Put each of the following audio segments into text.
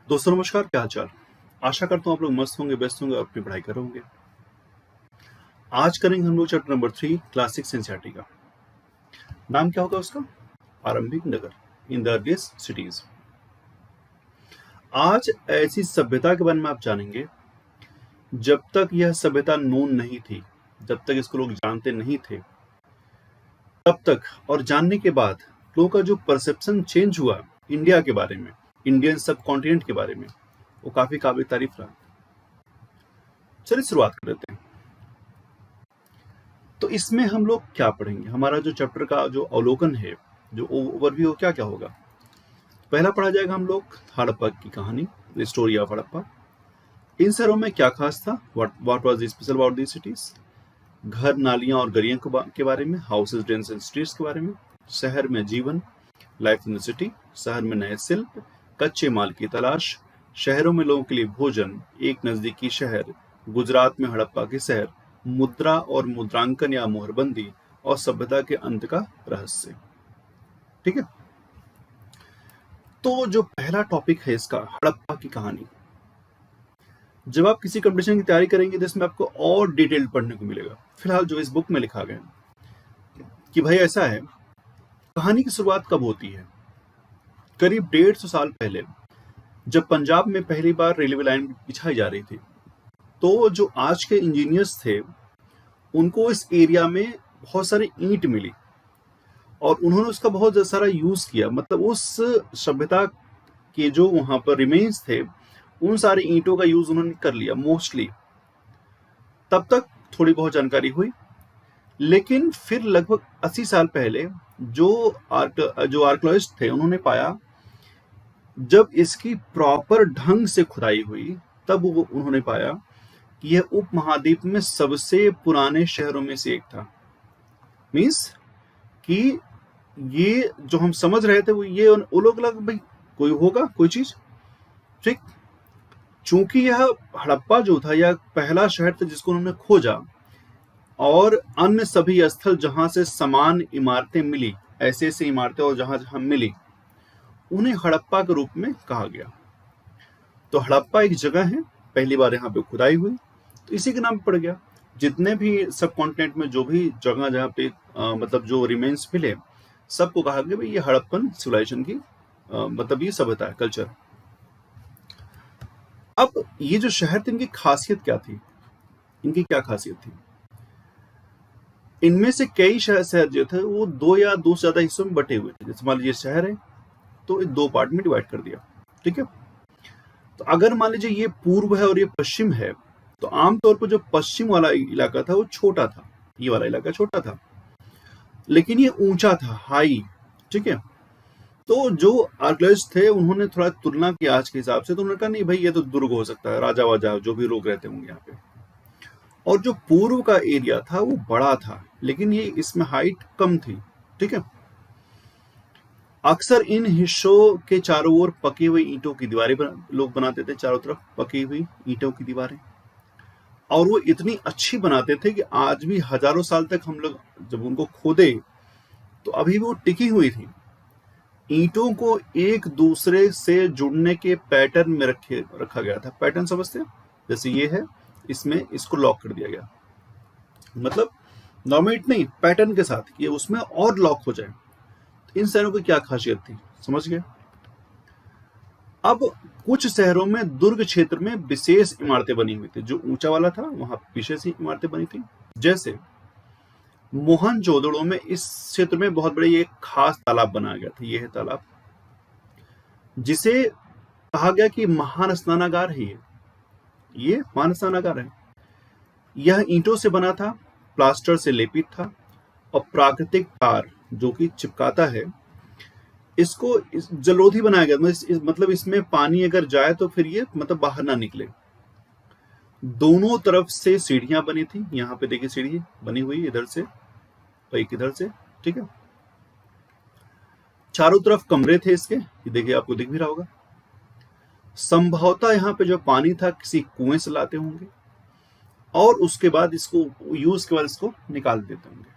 दोस्तों नमस्कार, क्या हाल चाल। आशा करता हूँ आप लोग मस्त होंगे, बेस्ट होंगे और अपनी पढ़ाई कर रहे होंगे। आज करेंगे हम लोग चैप्टर नंबर 3 क्लासिक एनसीईआरटी का। नाम क्या होगा उसका? आरंभिक नगर, इन द अर्लीस्ट सिटीज। आज ऐसी सभ्यता के बारे में आप जानेंगे जब तक यह सभ्यता नोन नहीं थी, जब तक इसको लोग जानते नहीं थे, तब तक और जानने के बाद लोगों का जो परसेप्शन चेंज हुआ इंडिया के बारे में, इंडियन सब कॉन्टिनेंट के बारे में, वो काफी काबिल तारीफ रहा। चलिए शुरुआत कर लेते हैं। तो इसमें हम लोग क्या पढ़ेंगे? हमारा जो चैप्टर का जो अवलोकन है, जो ओवरव्यू, क्या क्या होगा? पहला पढ़ा जाएगा हम लोग हड़प्पा की कहानी, द स्टोरी ऑफ हड़प्पा। इन शहरों में क्या खास था? What was special about these cities? घर, नालियां और गलियों के बारे में, हाउसेज, ड्रेन्स एंड स्ट्रीट्स के बारे में, शहर में जीवन, लाइफ इन द सिटी, शहर में नए शिल्प, कच्चे माल की तलाश, शहरों में लोगों के लिए भोजन, एक नजदीकी शहर, गुजरात में हड़प्पा के शहर, मुद्रा और मुद्रांकन या मोहरबंदी, और सभ्यता के अंत का रहस्य। ठीक है, तो जो पहला टॉपिक है इसका, हड़प्पा की कहानी। जब आप किसी कंपटीशन की तैयारी करेंगे तो इसमें आपको और डिटेल पढ़ने को मिलेगा। फिलहाल जो इस बुक में लिखा गया कि भाई ऐसा है, कहानी की शुरुआत कब होती है? करीब 150 साल पहले, जब पंजाब में पहली बार रेलवे लाइन बिछाई जा रही थी, तो जो आज के इंजीनियर्स थे उनको इस एरिया में बहुत सारी ईंट मिली और उन्होंने उसका बहुत सारा यूज किया। मतलब उस सभ्यता के जो वहां पर रिमेन्स थे, उन सारी ईंटों का यूज उन्होंने कर लिया मोस्टली। तब तक थोड़ी बहुत जानकारी हुई, लेकिन फिर लगभग 80 साल पहले जो आर्कियोलॉजिस्ट थे उन्होंने पाया, जब इसकी प्रॉपर ढंग से खुदाई हुई, तब वो उन्होंने पाया कि यह उपमहाद्वीप में सबसे पुराने शहरों में से एक था। मीन्स कि ये जो हम समझ रहे थे वो लोग लग भाई कोई होगा कोई चीज, ठीक। चूंकि यह हड़प्पा जो था यह पहला शहर था जिसको उन्होंने खोजा, और अन्य सभी स्थल जहां से समान इमारतें मिली, ऐसे ऐसे इमारतें और जहां जहां मिली, उन्हें हड़प्पा के रूप में कहा गया। तो हड़प्पा एक जगह है, पहली बार यहाँ पे खुदाई हुई तो इसी के नाम पे पड़ गया। जितने भी सब कॉन्टिनेंट में जो भी जगह जहाँ पे मतलब जो रिमेन्स मिले, सबको कहा गया भाई ये हड़प्पन सिविलाइजेशन की मतलब ये सभ्यता है, कल्चर। अब ये जो शहर थे, इनकी खासियत क्या थी? इनकी क्या खासियत थी? इनमें से कई शहर जो थे वो 2 या 2 से ज्यादा हिस्सों में बटे हुए थे। जैसे मान लीजिए शहर है तो 2 पार्ट में डिवाइड कर दिया, ठीक है। तो अगर मान लीजिए ये पूर्व है और ये पश्चिम है, तो आमतौर पर जो पश्चिम वाला इलाका था वो छोटा था, ये वाला इलाका छोटा था, लेकिन ये ऊंचा था, हाई, ठीक है। तो जो आर्कियोलॉजिस्ट थे उन्होंने थोड़ा तुलना की आज के हिसाब से, तो उन्होंने कहा नहीं भाई ये तो दुर्ग हो सकता है, राजा वाजा जो भी लोग रहते होंगे यहाँ पे। और जो पूर्व का एरिया था वो बड़ा था, लेकिन ये इसमें हाइट कम थी, ठीक है। अक्सर इन हिस्सों के चारों ओर पकी हुई ईंटों की दीवारें लोग बनाते थे, चारों तरफ पकी हुई ईंटों की दीवारें, और वो इतनी अच्छी बनाते थे कि आज भी हजारों साल तक हम लोग जब उनको खोदे तो अभी भी वो टिकी हुई थी। ईंटों को एक दूसरे से जुड़ने के पैटर्न में रखा गया था। पैटर्न समझते हैं? जैसे ये है, इसमें इसको लॉक कर दिया गया, मतलब नॉर्मल नहीं, पैटर्न के साथ कि उसमें और लॉक हो जाए। इन शहरों की क्या खासियत थी, समझ गए? अब कुछ शहरों में दुर्ग क्षेत्र में विशेष इमारतें बनी हुई थी। जो ऊंचा वाला था वहां विशेष ही इमारतें बनी थी। जैसे मोहनजोदड़ो में इस क्षेत्र में बहुत बड़ी एक खास तालाब बनाया गया था। यह है तालाब, जिसे कहा गया कि महान स्नानागार है। ये महान स्नानागार है। यह ईंटों से बना था, प्लास्टर से लेपित था, और प्राकृतिक तार जो कि चिपकाता है, इसको जलोधी बनाया गया। मतलब इसमें पानी अगर जाए तो फिर ये मतलब बाहर ना निकले। दोनों तरफ से सीढ़ियां बनी थी। यहाँ पे देखिए सीढ़ी बनी हुई, इधर से और एक इधर से, ठीक है। चारों तरफ कमरे थे इसके, ये देखिए आपको दिख भी रहा होगा। संभवतः यहाँ पे जो पानी था किसी कुएं से लाते होंगे, और उसके बाद इसको यूज के बाद इसको निकाल देते होंगे।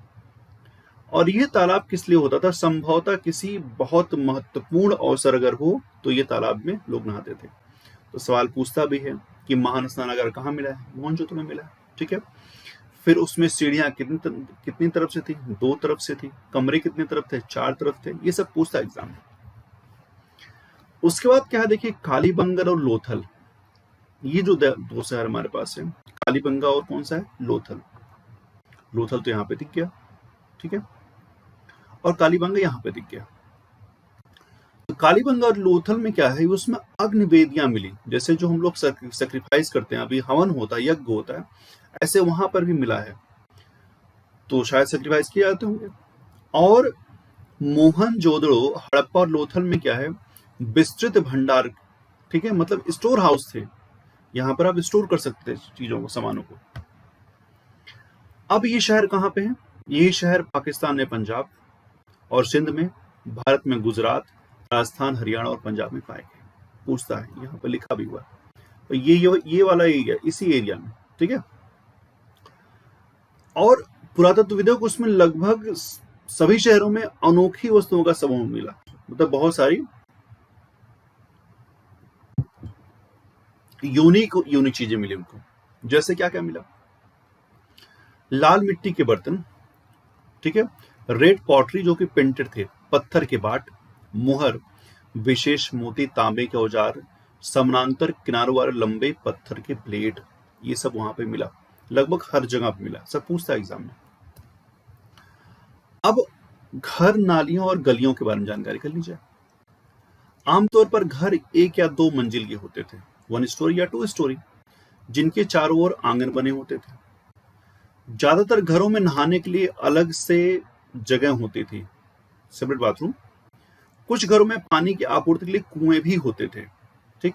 और ये तालाब किस लिए होता था? संभवतः किसी बहुत महत्वपूर्ण अवसर अगर हो तो ये तालाब में लोग नहाते थे। तो सवाल पूछता भी है कि महान स्नानागार कहाँ मिला है? मोहनजोदड़ो में मिला है। ठीक है, फिर उसमें सीढ़ियां कितनी तरफ से थी? 2 तरफ से थी। कमरे कितने तरफ थे? 4 तरफ थे। ये सब पूछता एग्जाम में। उसके बाद क्या है, देखिए, कालीबंगा और लोथल, ये जो 2 शहर हमारे पास है, कालीबंगा और कौन सा है? लोथल। लोथल तो यहाँ पे दिख गया, ठीक है, और कालीबंगा यहाँ पे दिख गया। तो कालीबंगा और लोथल में क्या है, उसमें अग्नि वेदियां मिली, जैसे जो हम लोग सेक्रीफाइस करते हैं, अभी हवन होता है, यज्ञ होता है, ऐसे वहां पर भी मिला है, तो शायद सेक्रीफाइस किए जाते होंगे। और मोहनजोदड़ो, हड़प्पा और लोथल में क्या है, विस्तृत भंडार, ठीक है, मतलब स्टोर हाउस थे, यहाँ पर आप स्टोर कर सकते थे चीजों को, सामानों को। अब ये शहर कहाँ पे है? ये शहर पाकिस्तान में पंजाब और सिंध में, भारत में गुजरात, राजस्थान, हरियाणा और पंजाब में पाए गए। पूछता है, यहाँ पर लिखा भी हुआ है, तो ये वाला एरिया, इसी एरिया में, ठीक है। और पुरातत्वविदों को उसमें लगभग सभी शहरों में अनोखी वस्तुओं का समूह मिला, मतलब बहुत सारी यूनिक चीजें मिली उनको। जैसे क्या क्या मिला? लाल मिट्टी के बर्तन, ठीक है, रेड पॉटरी जो कि पेंटेड थे, पत्थर के बाट, मुहर, विशेष मोती, तांबे के औजार, समानांतर किनारों वाले लंबे पत्थर के ब्लेड, ये सब वहां पे मिला, लगभग हर जगह पे मिला। सब पूछता है एग्जाम में। अब घर, नालियों और गलियों के बारे में जानकारी कर लीजिए। आमतौर पर घर 1 या 2 मंजिल के होते थे, 1 स्टोरी या 2 स्टोरी, जिनके चारों ओर आंगन बने होते थे। ज्यादातर घरों में नहाने के लिए अलग से जगह होती थी, सेपरेट बाथरूम। कुछ घरों में पानी की आपूर्ति के लिए कुएं भी होते थे, ठीक।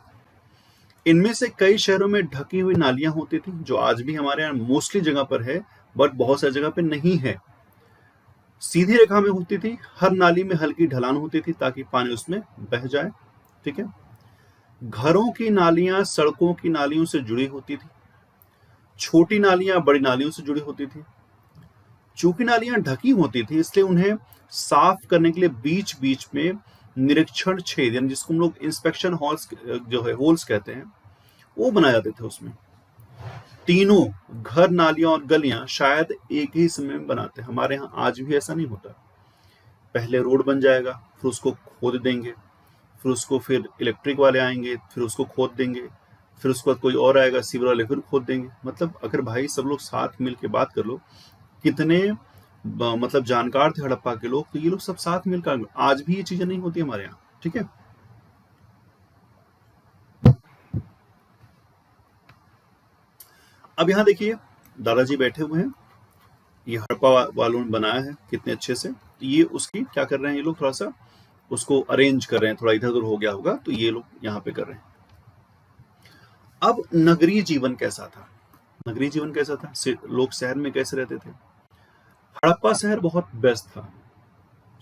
इनमें से कई शहरों में ढकी हुई नालियां होती थी, जो आज भी हमारे यहाँ मोस्टली जगह पर है, बट बहुत सारी जगह पे नहीं है। सीधी रेखा में होती थी, हर नाली में हल्की ढलान होती थी ताकि पानी उसमें बह जाए, ठीक है। घरों की नालियां सड़कों की नालियों से जुड़ी होती थी, छोटी नालियां बड़ी नालियों से जुड़ी होती थी। चूंकि नालियां ढकी होती थी, इसलिए उन्हें साफ करने के लिए बीच बीच में निरीक्षण छेद, यानी जिसको हम लोग इंस्पेक्शन हॉल्स जो है, होल्स कहते हैं, वो बनाए जाते थे उसमें। तीनों घर, नालियां और गलियां शायद एक ही समय में बनाते। हमारे यहाँ आज भी ऐसा नहीं होता। पहले रोड बन जाएगा, फिर उसको खोद देंगे, फिर इलेक्ट्रिक वाले आएंगे, फिर उसको खोद देंगे, फिर उसके बाद कोई और आएगा, सीवर वाले फिर खोद देंगे। मतलब अगर भाई सब लोग साथ मिल के बात कर लो, कितने मतलब जानकार थे हड़प्पा के लोग, तो ये लोग सब साथ मिलकर, आज भी ये चीजें नहीं होती हमारे यहाँ, ठीक है। अब यहाँ देखिए, दादाजी बैठे हुए हैं, ये हड़प्पा वालों ने बनाया है कितने अच्छे से। ये उसकी क्या कर रहे हैं, ये लोग थोड़ा सा उसको अरेंज कर रहे हैं, थोड़ा इधर उधर हो गया होगा, तो ये लोग यहाँ पे कर रहे हैं। अब नगरीय जीवन कैसा था? नगरीय जीवन कैसा था, लोग शहर में कैसे रहते थे? हड़प्पा शहर बहुत बेस्ट था,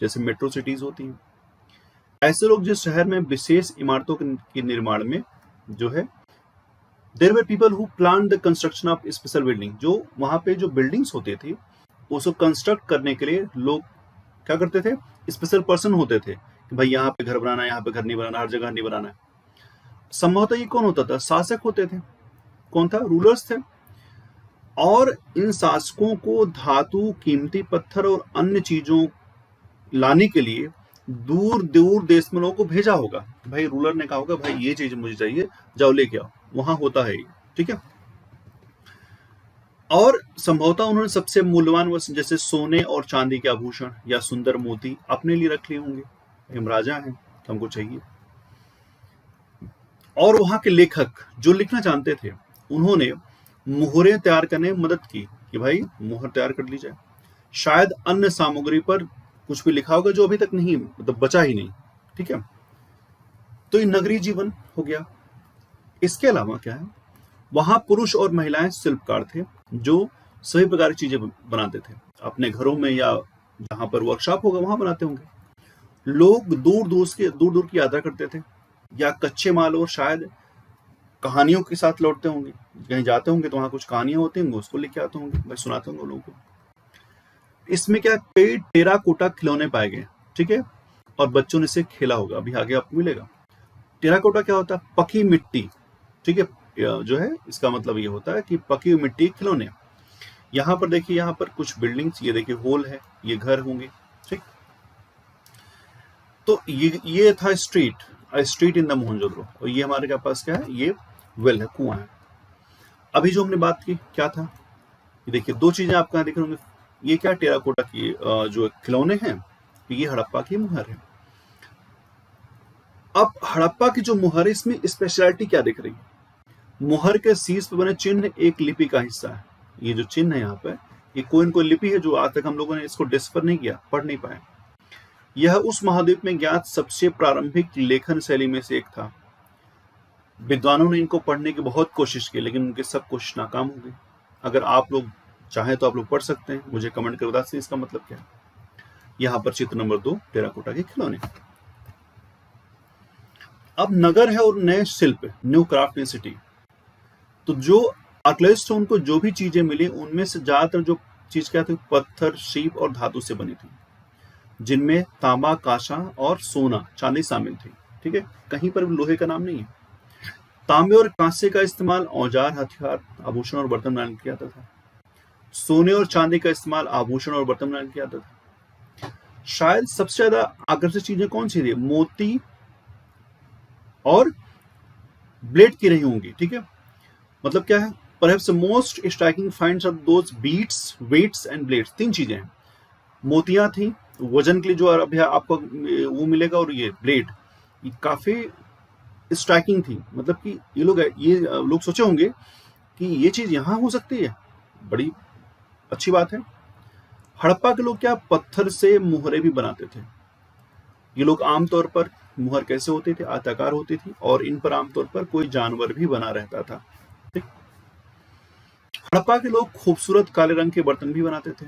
जैसे मेट्रो सिटीज होती हैं। ऐसे लोग जिस शहर में विशेष इमारतों के निर्माण में जो है, there were people who plan the construction of special building, जो वहां पे जो बिल्डिंग्स होती थी उसको कंस्ट्रक्ट करने के लिए लोग क्या करते थे, स्पेशल पर्सन होते थे कि भाई यहाँ पे घर बनाना है, यहाँ पे घर नहीं बनाना, हर जगह नहीं बनाना है। संभवतः ये कौन होता था? शासक होते थे। कौन था? रूलर्स थे। और इन शासकों को धातु, कीमती पत्थर और अन्य चीजों लाने के लिए दूर दूर देश में लोगों को भेजा होगा। भाई रूलर ने कहा होगा, भाई ये चीज मुझे चाहिए, जाओ लेके आओ, वहां होता है ये, ठीक है। और संभवतः उन्होंने सबसे मूल्यवान वस्तु जैसे सोने और चांदी के आभूषण या सुंदर मोती अपने लिए रख लिए होंगे। हम राजा हैं तो हमको चाहिए। और वहां के लेखक जो लिखना जानते थे, उन्होंने मुहरें तैयार करने में मदद की कि भाई मुहर तैयार कर ली जाए। शायद अन्य सामग्री पर कुछ भी लिखा होगा जो अभी तक नहीं, मतलब बचा ही नहीं, ठीक है। तो ये नगरीय जीवन हो गया। इसके अलावा क्या है, वहां पुरुष और महिलाएं शिल्पकार थे जो सभी प्रकार की चीजें बनाते थे, अपने घरों में या जहां पर वर्कशॉप होगा वहां बनाते होंगे। लोग दूर दूर की यात्रा करते थे, या कच्चे माल और शायद कहानियों के साथ लौटते होंगे। कहीं जाते होंगे तो वहां कुछ कहानियां होती होंगी, उसको लेके आते होंगे, भाई सुनाते होंगे लोगों को। इसमें क्या कई टेराकोटा खिलौने पाए गए, ठीक है, और बच्चों ने इसे खेला होगा, अभी आगे आपको मिलेगा। टेराकोटा क्या होता है? पकी मिट्टी, ठीक है, जो है इसका मतलब ये होता है कि पकी हुई मिट्टी के खिलौने। यहाँ पर देखिए, यहाँ पर कुछ बिल्डिंग्स, ये देखिए होल है, ये घर होंगे, ठीक। तो ये था स्ट्रीट इन द मोहनजोदड़ो, और ये हमारे के पास क्या है? ये वेल है, कुआं है। अभी जो हमने बात की क्या था? ये देखिए दो चीजें आपको यहाँ दिख रही होंगी, ये क्या टेराकोटा की जो खिलौने हैं, ये हड़प्पा की मुहर है। अब हड़प्पा की जो मुहर है, इसमें स्पेशलिटी क्या दिख रही है? मुहर के शीर्ष पर बने चिन्ह एक लिपि का हिस्सा है। ये जो चिन्ह है यहाँ पे, ये कोई न कोई लिपि है जो आज तक हम लोगों ने इसको डिस्कवर नहीं किया, पढ़ नहीं पाए। यह उस महाद्वीप में ज्ञात सबसे प्रारंभिक लेखन शैली में से एक था। विद्वानों ने इनको पढ़ने की बहुत कोशिश की, लेकिन उनकी सब कोशिश नाकाम हो गई। अगर आप लोग चाहें तो आप लोग पढ़ सकते हैं, मुझे कमेंट कर बता सकते हैं इसका मतलब क्या है। यहाँ पर चित्र नंबर 2, टेराकोटा के खिलौने। अब नगर है और नए शिल्प, न्यू क्राफ्ट इन सिटी। तो जो आर्कियोलॉजिस्ट हैं उनको जो भी चीजें मिली, उनमें से ज्यादातर जो चीज क्या थी? पत्थर, शीप और धातु से बनी थी, जिनमें तांबा, कांसा और सोना, चांदी शामिल थी, ठीक है। कहीं पर भी लोहे का नाम नहीं है। तांबे और कांसे का इस्तेमाल औजार, हथियार, आभूषण और बर्तन बनाने किया जाता था। सोने और चांदी का इस्तेमाल आभूषण और बर्तन बनाने किया जाता था। शायद सबसे ज्यादा आकर्षक चीजें कौन सी थी? मोती और ब्लेड की रही होंगी, ठीक है। मतलब क्या है? Perhaps most striking finds of those beads, weights and blades. तीन चीजें हैं, मोतियां थी वजन के लिए जो अभी आपको वो मिलेगा, और ये ब्लेड, ये काफी स्ट्राइकिंग थी। मतलब कि ये लोग सोचे होंगे कि ये चीज यहाँ हो सकती है, बड़ी अच्छी बात है। हड़प्पा के लोग क्या पत्थर से मुहरें भी बनाते थे। ये लोग आमतौर पर, मुहर कैसे होती थी? आयताकार होती थी, और इन पर आमतौर पर कोई जानवर भी बना रहता था, ठीक। हड़प्पा के लोग खूबसूरत काले रंग के बर्तन भी बनाते थे।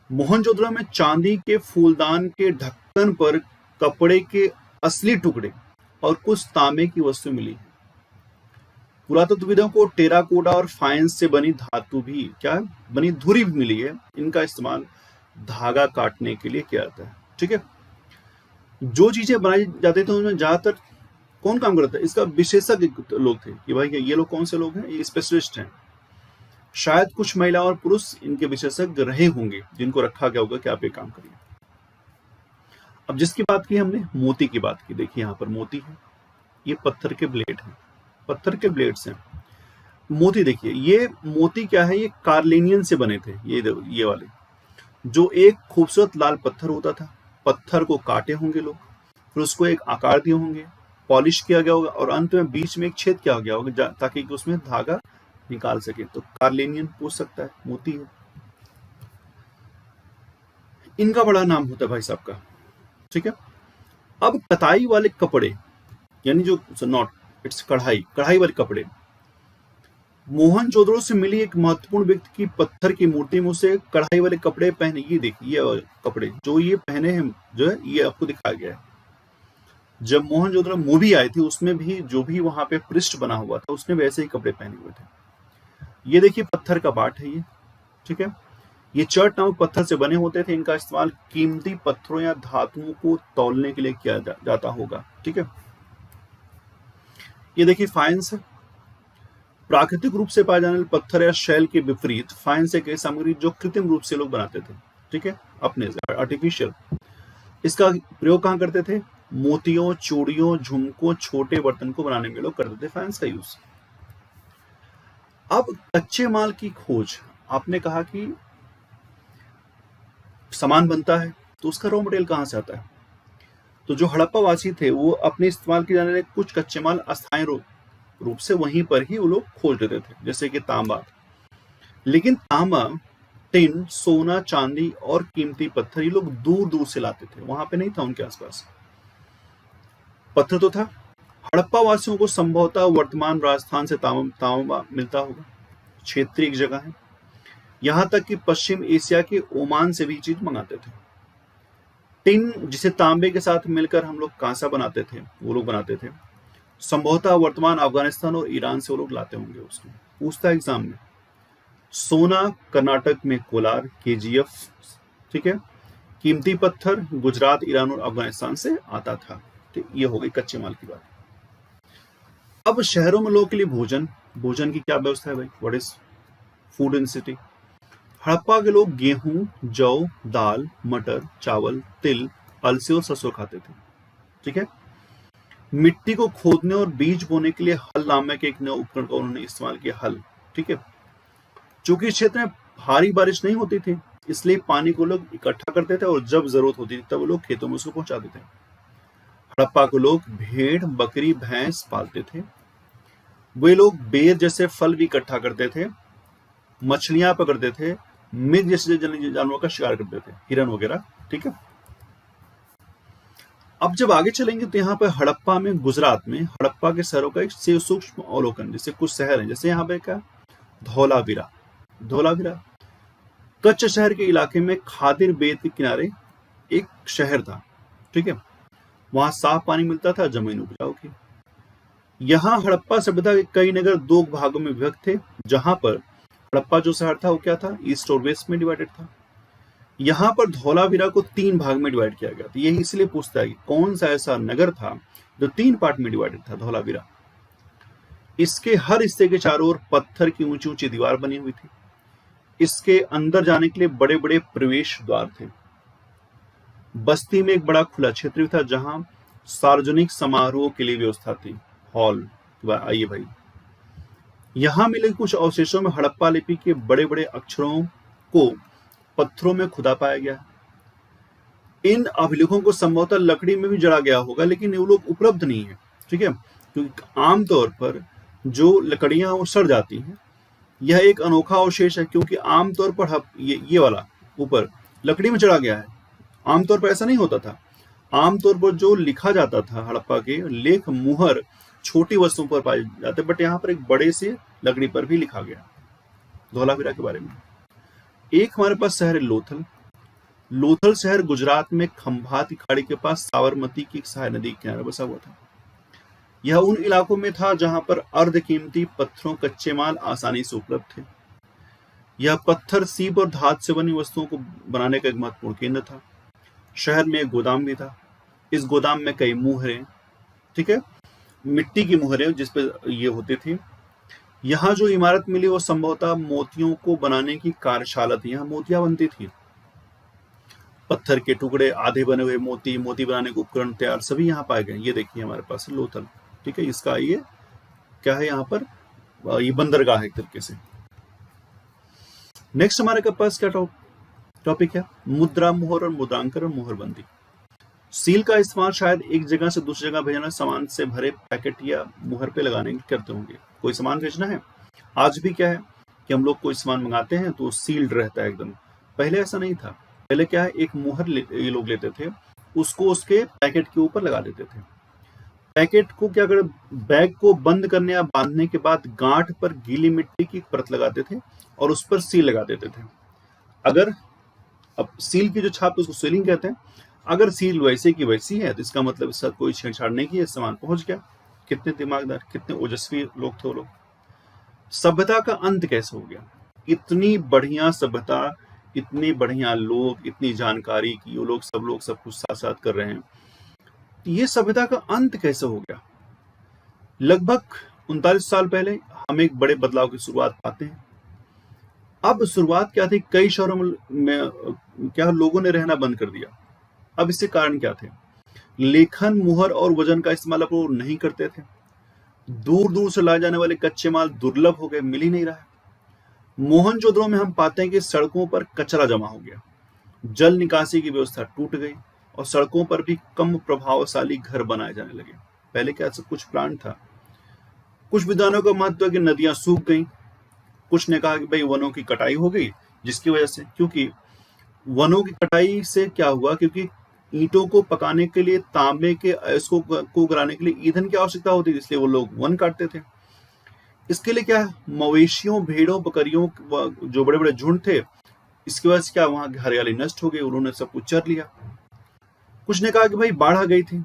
मोहनजोदड़ो में चांदी के फूलदान के ढक्कन पर कपड़े के असली टुकड़े और कुछ तांबे की वस्तु मिली है। पुरातत्वविदों को टेराकोटा और फाइंस से बनी धातु भी, क्या बनी धुरी भी मिली है। इनका इस्तेमाल धागा काटने के लिए किया जाता है, ठीक है। जो चीजें बनाई जाती थी उनमें ज्यादातर कौन काम करता है? इसका विशेषज्ञ लोग थे कि भाई ये लोग कौन से लोग हैं? ये स्पेशलिस्ट हैं। शायद कुछ महिला और पुरुष इनके विशेषज्ञ रहे होंगे, जिनको रखा गया होगा कि आप ये काम करिए। अब जिसकी बात की हमने, मोती की बात की, देखिए यहाँ पर मोती है, ये पत्थर के ब्लेड हैं, पत्थर के ब्लेड्स हैं। मोती देखिए, ये मोती क्या है? ये कार्लिनियन से बने थे, ये वाले, जो एक खूबसूरत लाल पत्थर होता था। पत्थर को काटे होंगे लोग, फिर उसको एक आकार दिए होंगे, पॉलिश किया गया होगा, और अंत में बीच में एक छेद किया गया होगा ताकि उसमें धागा निकाल सके। तो कार्लिनियन पूछ सकता है, मोती है। इनका बड़ा नाम होता है भाई साहब का, ठीक है। अब कताई वाले कपड़े, यानी जो नॉट, इट्स कढ़ाई वाले कपड़े, मोहनजोदड़ो से मिली एक महत्वपूर्ण व्यक्ति की पत्थर की मूर्ति में उसे कढ़ाई वाले कपड़े पहने, ये देखिए ये कपड़े जो ये पहने हैं, जो है ये आपको दिखाया गया है। जब मोहनजोदड़ो मूवी आई थी, उसमें भी जो भी वहां पे पृष्ठ बना हुआ था, उसने वैसे ही कपड़े पहने हुए थे। ये देखिए पत्थर का बाट है ये, ठीक है। ये चर्ट नामक पत्थर से बने होते थे। इनका इस्तेमाल कीमती पत्थरों या धातुओं को तौलने के लिए किया जाता होगा, ठीक है। ये देखिए फाइंस, प्राकृतिक रूप से पाए जाने वाले पत्थर या शैल के विपरीत फाइंस एक ऐसी सामग्री जो कृत्रिम रूप से लोग बनाते थे, ठीक है, अपने से, आर्टिफिशियल। इसका प्रयोग कहाँ करते थे? मोतियों, चूड़ियों, झुमकों, छोटे बर्तन को बनाने में लोग करते थे फाइंस का यूज। अब कच्चे माल की खोज, आपने कहा कि सामान बनता है तो उसका रॉ मटेरियल कहाँ से आता है? तो जो हड़प्पा वासी थे वो अपने इस्तेमाल किए जाने वाले कुछ कच्चे माल अस्थायी रूप से वहीं पर ही वो लोग खोज लेते थे, जैसे कि तांबा। लेकिन तांबा, टिन, सोना, चांदी और कीमती पत्थर ये लोग दूर दूर से लाते थे, वहां पे नहीं था उनके आसपास। पत्थर तो था। हड़प्पा वासियों को संभवतः वर्तमान राजस्थान से तांबा मिलता होगा, क्षेत्रीय एक जगह है। यहां तक कि पश्चिम एशिया के ओमान से भी चीज मंगाते थे। टिन, जिसे तांबे के साथ मिलकर हम लोग कांसा बनाते थे, वो लोग बनाते थे। संभवतः वर्तमान अफगानिस्तान और ईरान से वो लोग लाते होंगे। उसको पूछता है एग्जाम में, सोना कर्नाटक में कोलार KGF, ठीक है। कीमती पत्थर गुजरात, ईरान और अफगानिस्तान से आता था। तो ये हो गई कच्चे माल की बात। अब शहरों में लोगों के लिए भोजन की क्या व्यवस्था है भाई? What is food in city? Harappa के लोग गेहूं, जौ, दाल, मटर, चावल, तिल, अलसी और सरसों खाते थे, ठीक है। मिट्टी को खोदने और बीज बोने के लिए हल नामक एक नए उपकरण का उन्होंने इस्तेमाल किया, हल, ठीक है। चूंकि इस क्षेत्र में भारी बारिश नहीं होती थी, इसलिए पानी को लोग इकट्ठा करते थे और जब जरूरत होती थी तब वो लोग खेतों में उसको पहुंचाते थे। हड़प्पा के लोग भेड़, बकरी, भैंस पालते थे। वे लोग बेर जैसे फल भी इकट्ठा करते थे, मछलियां पकड़ते थे, मृग जैसे जंगली जानवरों का शिकार करते थे, हिरन वगैरह, ठीक है। अब जब आगे चलेंगे तो यहाँ पर हड़प्पा में, गुजरात में हड़प्पा के शहरों का एक सूक्ष्म अवलोकन, जैसे कुछ शहर हैं, जैसे यहाँ पे क्या, धौलावीरा। धौलावीरा कच्छ शहर के इलाके में खादिर बेद के किनारे एक शहर था, ठीक है। वहां साफ पानी मिलता था, जमीन उपजाऊ थी। यहाँ हड़प्पा सभ्यता के कई नगर दो भागों में विभक्त थे, जहां पर हड़प्पा जो शहर था वो क्या था, ईस्ट और वेस्ट में डिवाइडेड था। यहाँ पर धौलावीरा को 3 भाग में डिवाइड किया गया था। यही इसलिए पूछता है कि कौन सा ऐसा नगर था जो 3 पार्ट में डिवाइडेड था, धौलावीरा। इसके हर हिस्से के चारों ओर पत्थर की ऊंची ऊंची दीवार बनी हुई थी। इसके अंदर जाने के लिए बड़े बड़े प्रवेश द्वार थे। बस्ती में एक बड़ा खुला क्षेत्र भी था जहां सार्वजनिक समारोह के लिए व्यवस्था थी, हॉल। आइए भाई, यहां मिले कुछ अवशेषों में हड़प्पा लिपि के बड़े बड़े अक्षरों को पत्थरों में खुदा पाया गया। इन अभिलेखों को संभवतः लकड़ी में भी जड़ा गया होगा, लेकिन वो लोग उपलब्ध नहीं है, ठीक है, क्योंकि आमतौर पर जो लकड़ियां वो सड़ जाती हैं। यह एक अनोखा अवशेष है क्योंकि आमतौर पर ये वाला ऊपर लकड़ी में चढ़ा गया है। आमतौर पर ऐसा नहीं होता था। आमतौर पर जो लिखा जाता था हड़प्पा के लेख, मुहर छोटी वस्तुओं पर पाए जाते, बट यहाँ पर एक बड़े से लकड़ी पर भी लिखा गया धौलावीरा के बारे में। एक हमारे पास शहर है लोथल। लोथल शहर गुजरात में खंभात की खाड़ी के पास साबरमती की सहाय नदी के किनारे बसा हुआ था। यह उन इलाकों में था जहां पर अर्धकीमती पत्थरों, कच्चे माल आसानी से उपलब्ध थे। यह पत्थर, सीप और धातु से बनी वस्तुओं को बनाने का एक महत्वपूर्ण केंद्र था। शहर में एक गोदाम भी था। इस गोदाम में कई मुहरें, ठीक है, मिट्टी की मुहरें जिसपे ये होती थी। यहाँ जो इमारत मिली वो संभवतः मोतियों को बनाने की कार्यशाला थी। यहाँ मोतियां बनती थी। पत्थर के टुकड़े, आधे बने हुए मोती, मोती बनाने के उपकरण तैयार, सभी यहाँ पाए गए। ये देखिए हमारे पास लोथल, ठीक है। इसका ये क्या है, यहाँ पर ये बंदरगाह है एक तरीके से। नेक्स्ट हमारे पास क्या टॉपिक है, मुद्रा मोहर और मुद्रांकन और मोहरबंदी। सील का इस्तेमाल शायद एक जगह से दूसरी जगह भेजना सामान से भरे पैकेट या मुहर पे लगाने के लिए करते होंगे। कोई सामान भेजना है, आज भी क्या है कि हम लोग कोई सामान मंगाते हैं तो सील्ड रहता है एकदम। पहले ऐसा नहीं था। पहले क्या है, एक मुहर ये लोग लेते थे, उसको उसके पैकेट के ऊपर लगा देते थे। पैकेट को क्या कर, बैग को बंद करने या बांधने के बाद गांठ पर गीली मिट्टी की परत लगाते थे और उस पर सील लगा देते थे। अगर अब सील की जो छाप उसको सीलिंग कहते हैं। अगर सील वैसे की वैसी है तो इसका मतलब इसका कोई छेड़छाड़ नहीं की, सामान पहुंच गया। कितने दिमागदार, कितने ओजस्वी लोग थे वो लोग। सभ्यता का अंत कैसे हो गया? इतनी बढ़िया सभ्यता, इतने बढ़िया लोग, इतनी जानकारी की वो लोग, सब कुछ साथ साथ कर रहे हैं, ये सभ्यता का अंत कैसे हो गया? लगभग 39 साल पहले हम एक बड़े बदलाव की शुरुआत पाते हैं। अब शुरुआत क्या थी, कई शहरों में क्या लोगों ने रहना बंद कर दिया। अब इससे कारण क्या थे? लेखन, मुहर और वजन का इस्तेमाल अब वो नहीं करते थे। दूर दूर से लाए जाने वाले कच्चे माल दुर्लभ हो गए, मिल ही नहीं रहा है। मोहनजोदड़ो में हम पाते हैं कि सड़कों पर कचरा जमा हो गया, जल निकासी की व्यवस्था टूट गई और सड़कों पर भी कम प्रभावशाली घर बनाए जाने लगे। पहले क्या सब कुछ प्लान था। कुछ विद्वानों का महत्व है कि नदियां सूख गई। कुछ ने कहा कि भाई वनों की कटाई हो गई, जिसकी वजह से, क्योंकि वनों की कटाई से क्या हुआ, क्योंकि ईंटों को पकाने के लिए, तांबे के अयस्कों को गलाने के लिए ईंधन की आवश्यकता होती थी, इसलिए वो लोग वन काटते थे। इसके लिए क्या है, मवेशियों, भेड़ों, बकरियों जो बड़े बड़े झुंड थे, इसकी वजह से क्या वहां की हरियाली नष्ट हो गई, उन्होंने सब कुछ चर लिया। कुछ ने कहा कि भाई बाढ़ आ गई थी,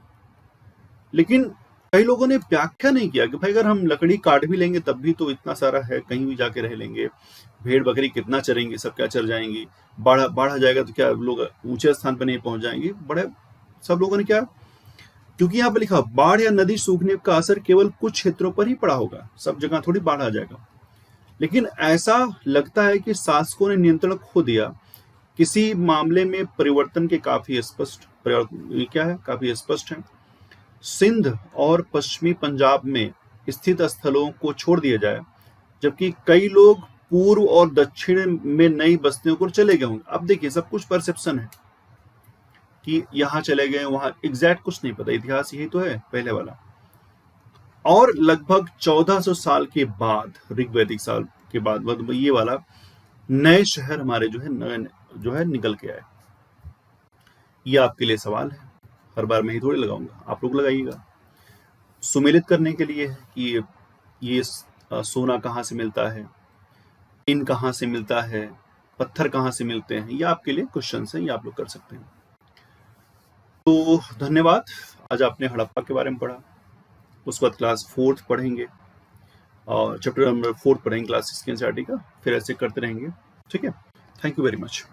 लेकिन कई लोगों ने व्याख्या नहीं किया कि भाई अगर हम लकड़ी काट भी लेंगे तब भी तो इतना सारा है, कहीं भी जाके रह लेंगे, भेड़ बकरी कितना चरेंगे, सब क्या चर जाएंगी, बाढ़ आ जाएगा तो क्या लोग ऊंचे स्थान पर नहीं पहुंच जाएंगे। बड़े सब लोगों ने क्या, क्योंकि यहाँ पे लिखा बाढ़ या नदी सूखने का असर केवल कुछ क्षेत्रों पर ही पड़ा होगा, सब जगह थोड़ी बाढ़ आ जाएगा। लेकिन ऐसा लगता है कि शासकों ने नियंत्रण खो दिया। किसी मामले में परिवर्तन के काफी स्पष्ट क्या है, काफी स्पष्ट है। सिंध और पश्चिमी पंजाब में स्थित स्थलों को छोड़ दिया जाए, जबकि कई लोग पूर्व और दक्षिण में नई बस्तियों को चले गए होंगे। अब देखिए सब कुछ परसेप्शन है कि यहाँ चले गए, वहां एग्जैक्ट कुछ नहीं पता, इतिहास यही तो है पहले वाला। और लगभग 1400 साल के बाद, ऋग्वैदिक साल के बाद, मतलब ये वाला नए शहर हमारे जो है निकल के आए। ये आपके लिए सवाल है, हर बार मैं ही थोड़ी लगाऊंगा, आप लोग लगाइएगा। सुमेलित करने के लिए है कि ये सोना कहाँ से मिलता है, इन कहाँ से मिलता है, पत्थर कहाँ से मिलते हैं, ये आपके लिए क्वेश्चन है, ये आप लोग कर सकते हैं। तो धन्यवाद। आज आपने हड़प्पा के बारे में पढ़ा, उसके बाद क्लास 4th पढ़ेंगे और चैप्टर नंबर 4 पढ़ेंगे क्लास 6 का, फिर ऐसे करते रहेंगे। ठीक है, थैंक यू वेरी मच।